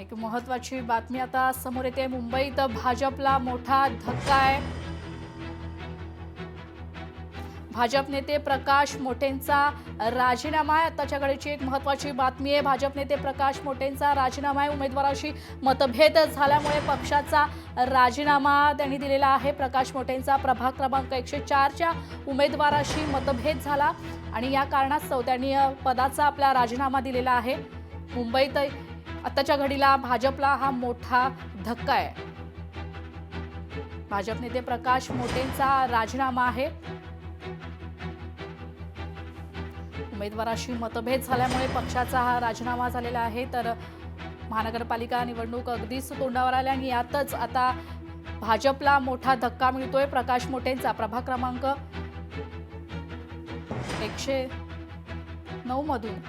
एक महत्त्वाची बातमी आता समोर येते। मुंबईत भाजपला मोठा धक्का आहे। भाजप नेते प्रकाश मोटेंचा राजीनामा आहे। आताच्या घडीची एक महत्त्वाची बातमी आहे। भाजप नेते प्रकाश मोटेंचा राजीनामा आहे। उमेदवाराशी मतभेद झाल्यामुळे पक्षाचा राजीनामा त्यांनी दिलेला आहे। प्रकाश मोटेंचा प्रभाग क्रमांक 104च्या उमेदवाराशी मतभेद झाला आणि या कारणास्तव त्यांनी पदाचा आपला राजीनामा दिलेला आहे। मुंबईत आताच्या घडीला भाजपला हा मोठा धक्का आहे। भाजप नेते प्रकाश मोटेंचा राजीनामा आहे। उमेदवाराशी मतभेद झाल्यामुळे पक्षाचा हा राजीनामा झालेला आहे। तर महानगरपालिका निवडणूक अगदीच तोंडावर आली आणि यातच आता भाजपला मोठा धक्का मिळतोय। प्रकाश मोटेंचा प्रभाग क्रमांक 109 मधून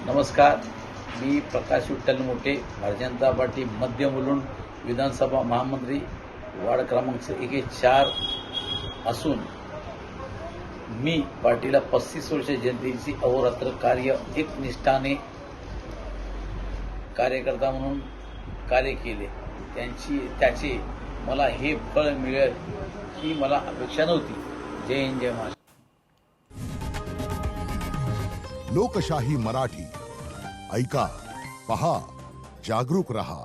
नमस्कार, मी प्रकाश विठ्ठल मोटे, भारतीय जनता पार्टी मध्य मुलुंड विधानसभा महामंत्री, वार्ड क्रमांक 104 असून मी पार्टीला 35 वर्ष जनतेची अहोरात्र कार्य एकनिष्ठाने कार्यकर्ता म्हणून कार्य केले। त्याचे मला हे फळ मिळेल ही मला अपेक्षा नव्हती। जय हिंद, जय महाराष्ट्र। लोकशाही मराठी ऐका, पहा, जागरूक रहा।